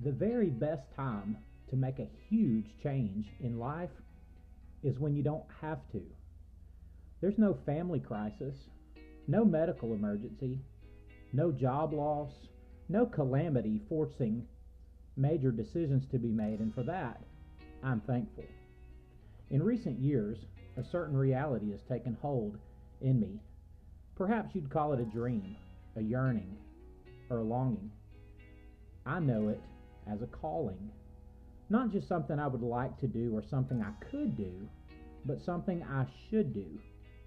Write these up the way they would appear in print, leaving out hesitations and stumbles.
The very best time to make a huge change in life is when you don't have to. There's no family crisis, no medical emergency, no job loss, no calamity forcing major decisions to be made, and for that, I'm thankful. In recent years, a certain reality has taken hold in me. Perhaps you'd call it a dream, a yearning, or a longing. I know it as a calling. Not just something I would like to do or something I could do, but something I should do.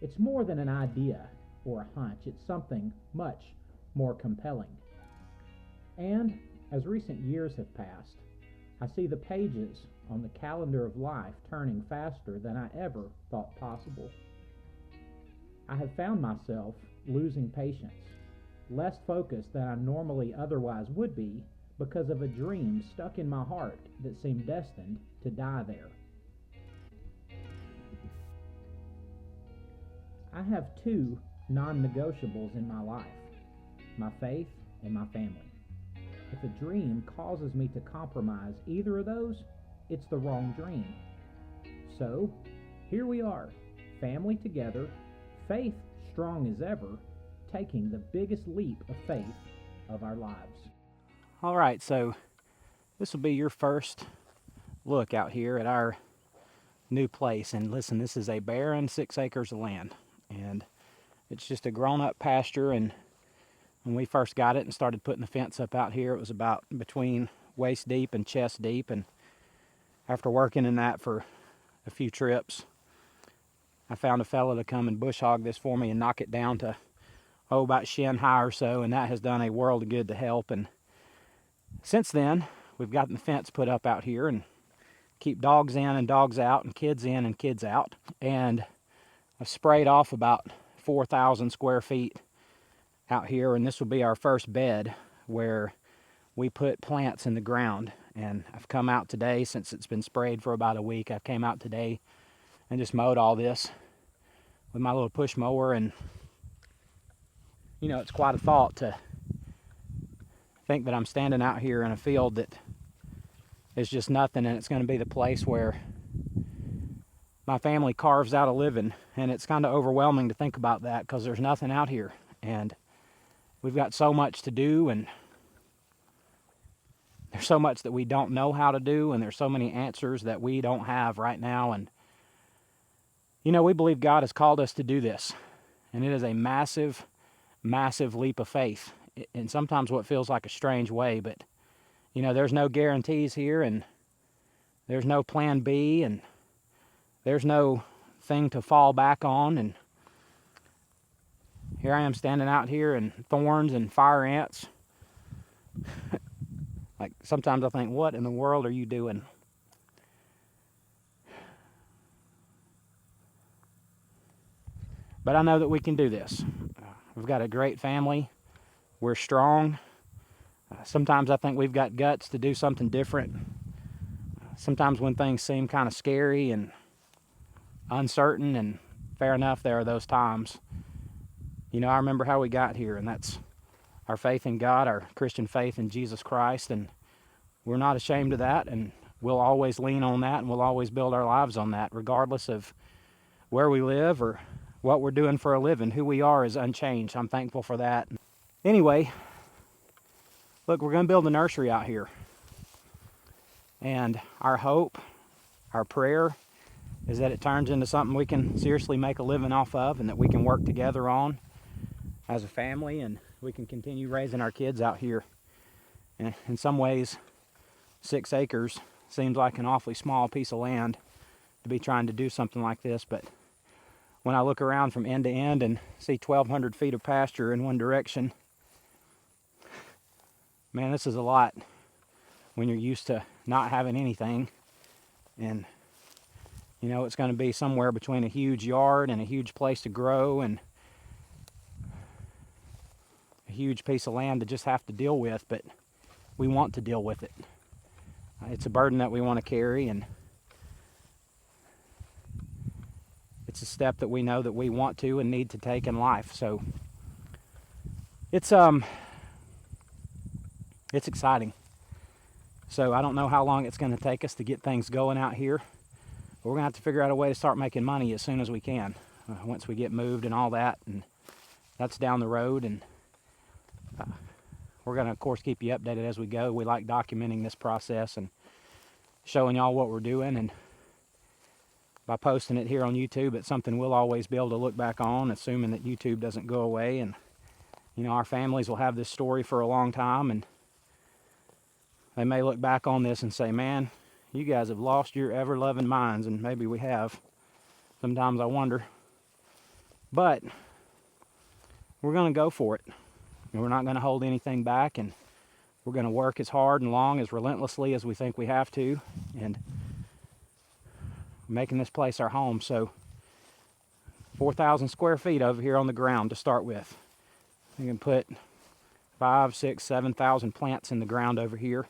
It's more than an idea or a hunch, it's something much more compelling. And as recent years have passed, I see the pages on the calendar of life turning faster than I ever thought possible. I have found myself losing patience, less focused than I normally otherwise would be because of a dream stuck in my heart that seemed destined to die there. I have two non negotiables in my life: my faith and my family. If a dream causes me to compromise either of those, it's the wrong dream. So, here we are, family together, faith strong as ever, taking the biggest leap of faith of our lives. All right, so this will be your first look out here at our new place. And listen, this is a barren 6 acres of land, and it's just a grown-up pasture. And when we first got it and started putting the fence up out here, it was about between waist deep and chest deep. And after working in that for a few trips, I found a fella to come and bush hog this for me and knock it down to, about shin high or so, and that has done a world of good to help. And since then, we've gotten the fence put up out here and keep dogs in and dogs out and kids in and kids out. And I've sprayed off about 4,000 square feet out here, and this will be our first bed where we put plants in the ground. And I've come out today, since it's been sprayed for about a week, I came out today and just mowed all this with my little push mower. And it's quite a thought to think that I'm standing out here in a field that is just nothing, and it's going to be the place where my family carves out a living. And it's kind of overwhelming to think about that because there's nothing out here, and we've got so much to do, and there's so much that we don't know how to do, and there's so many answers that we don't have right now. And we believe God has called us to do this, and it is a massive, massive leap of faith in sometimes what feels like a strange way. But there's no guarantees here, and there's no plan B, and there's no thing to fall back on. And here I am standing out here in thorns and fire ants. Like, sometimes I think, what in the world are you doing? But I know that we can do this. We've got a great family. We're strong. Sometimes I think we've got guts to do something different. Sometimes when things seem kind of scary and uncertain, and fair enough, there are those times. I remember how we got here, and that's our faith in God, our Christian faith in Jesus Christ, and we're not ashamed of that, and we'll always lean on that, and we'll always build our lives on that, regardless of where we live or what we're doing for a living. Who we are is unchanged. I'm thankful for that. Anyway, look, we're going to build a nursery out here, and our hope, our prayer, is that it turns into something we can seriously make a living off of, and that we can work together on as a family, and we can continue raising our kids out here. And in some ways, 6 acres seems like an awfully small piece of land to be trying to do something like this, but when I look around from end to end and see 1,200 feet of pasture in one direction, man, this is a lot when you're used to not having anything. And it's going to be somewhere between a huge yard and a huge place to grow and a huge piece of land to just have to deal with, but we want to deal with it. It's a burden that we want to carry, and it's a step that we know that we want to and need to take in life. So it's exciting. So I don't know how long it's going to take us to get things going out here. But we're going to have to figure out a way to start making money as soon as we can. Once we get moved and all that, and that's down the road. And we're going to, of course, keep you updated as we go. We like documenting this process and showing y'all what we're doing. And by posting it here on YouTube, it's something we'll always be able to look back on, assuming that YouTube doesn't go away. And, you know, our families will have this story for a long time, and they may look back on this and say, man, you guys have lost your ever-loving minds, and maybe we have. Sometimes I wonder. But we're going to go for it. And we're not going to hold anything back, and we're going to work as hard and long, as relentlessly as we think we have to, and making this place our home. So 4,000 square feet over here on the ground to start with. We can put 5, 6, 7,000 plants in the ground over here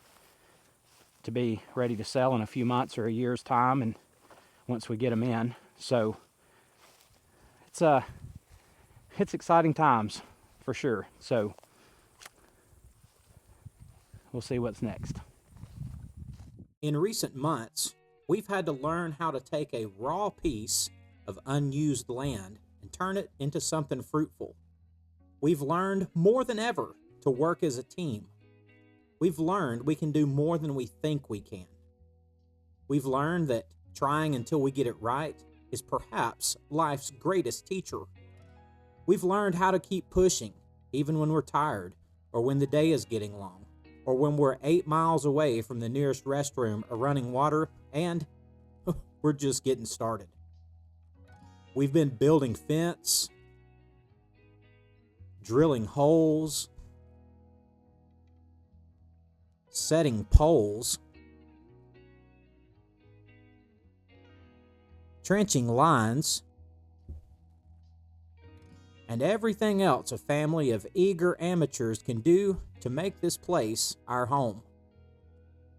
to be ready to sell in a few months or a year's time, and once we get them in. So it's exciting times for sure. So we'll see what's next. In recent months, we've had to learn how to take a raw piece of unused land and turn it into something fruitful. We've learned more than ever to work as a team. We've learned we can do more than we think we can. We've learned that trying until we get it right is perhaps life's greatest teacher. We've learned how to keep pushing, even when we're tired, or when the day is getting long, or when we're 8 miles away from the nearest restroom or running water, and we're just getting started. We've been building fence, drilling holes, setting poles, trenching lines, and everything else a family of eager amateurs can do to make this place our home.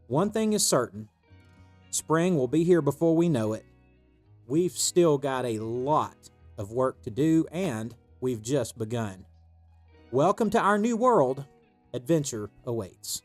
One thing is certain, spring will be here before we know it. We've still got a lot of work to do, and we've just begun. Welcome to our new world. Adventure awaits.